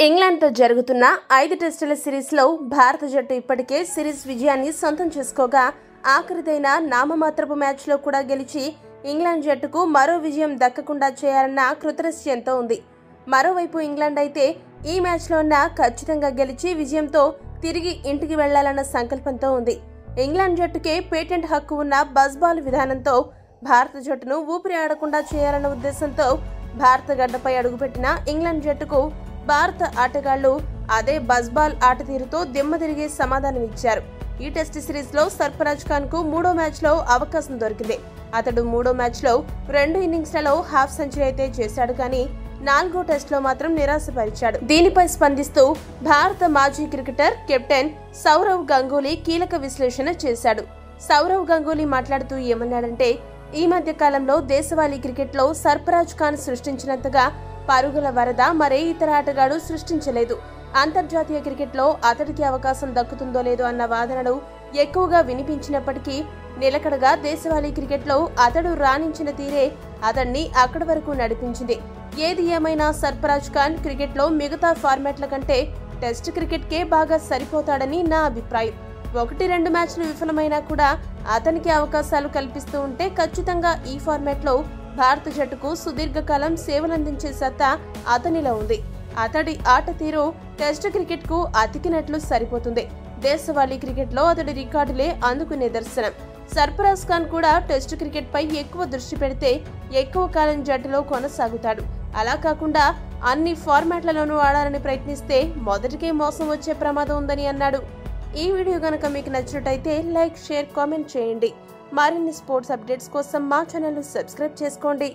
ఇంగ్లాండ్తో జరుగుతున్న 5 టెస్టుల సిరీస్లో భారత జట్టు ఇప్పటికే సిరీస్ విజయాన్ని సొంతం చేసుకోగా ఆఖరిదైన నామమాత్రపు మ్యాచ్లో కూడా గెలిచి ఇంగ్లాండ్ జట్టుకు మరో విజయం దక్కకుండా చేయాలన్న కృతనిశ్చయంతో ఉంది. మరోవైపు ఇంగ్లాండ్ అయితే ఈ మ్యాచ్లోన ఖచ్చితంగా గెలిచి విజయంతో తిరిగి ఇంటికి వెళ్లాలన్న సంకల్పంతో ఉంది. ఇంగ్లాండ్ జట్టుకే పేటెంట్ హక్కు ఉన్న బజ్బాల్ విధానంతో భారత జట్టును ఊపిరి ఆడకుండా చేయాలన్న ఉద్దేశంతో భారత గడ్డపై అడుగుపెట్టిన ఇంగ్లాండ్ జట్టుకు భారత ఆటగాళ్లు అదే బజ్బాల్ ఆట తీరుతో దిమ్మ తిరిగే సమాధానమిచ్చారు. ఈ టెస్ట్ సిరీస్ లో సర్ఫరాజ్ ఖాన్ కు మూడో మ్యాచ్ లో అవకాశం దొరికింది. అతడు మూడో మ్యాచ్ లో 2 ఇన్నింగ్స్లలో హాఫ్ సెంచరీ అయితే చేశాడు, కానీ 4వ టెస్ట్ లో మాత్రం నిరాశపరిచాడు. దీనిపై స్పందిస్తూ భారత మాజీ క్రికెటర్ కెప్టెన్ సౌరవ్ గంగూలీ కీలక విశ్లేషణ చేశాడు. సౌరవ్ గంగూలీ మాట్లాడుతూ ఏమన్నాడంటే, ఈ మధ్య కాలంలో దేశవాళీ క్రికెట్ లో సర్ఫరాజ్ ఖాన్ సృష్టించినంతగా పరుగుల వరద మరే ఇతర ఆటగాడు సృష్టించలేదు. అంతర్జాతీయ క్రికెట్ లో అతడికి అవకాశం దక్కుతుందో లేదో అన్న వాదనలు ఎక్కువగా వినిపించినప్పటికీ నిలకడగా దేశవాళీ క్రికెట్ లో అతడు రాణించిన తీరే అతన్ని అక్కడి వరకు నడిపించింది. ఏది ఏమైనా సర్ఫరాజ్ ఖాన్ క్రికెట్ లో మిగతా ఫార్మాట్ల కంటే టెస్ట్ క్రికెట్ కే బాగా సరిపోతాడని నా అభిప్రాయం. 1-2 మ్యాచ్లు విఫలమైనా కూడా అతనికి అవకాశాలు కల్పిస్తూ ఉంటే ఖచ్చితంగా ఈ ఫార్మాట్ లో భారత జట్టుకు సుదీర్ఘకాలం సేవలందించే సత్తా అతనిలో ఉంది. అతడి ఆట తీరు టెస్ట్ క్రికెట్ కు అతికినట్లు సరిపోతుంది. దేశవాళీ క్రికెట్ లో అతడి రికార్డులే అందుకు నిదర్శనం. సర్ఫరాజ్ ఖాన్ కూడా టెస్ట్ క్రికెట్ పై ఎక్కువ దృష్టి పెడితే ఎక్కువ కాలం జట్టులో కొనసాగుతాడు. అలా కాకుండా అన్ని ఫార్మాట్లలోనూ ఆడాలని ప్రయత్నిస్తే మొదటికే మోసం వచ్చే ప్రమాదం ఉందని అన్నాడు. ఈ వీడియో గనక మీకు నచ్చినట్టయితే లైక్, షేర్, కామెంట్ చేయండి. మరిన్ని స్పోర్ట్స్ అప్డేట్స్ కోసం మా ఛానల్ ను సబ్స్క్రైబ్ చేసుకోండి.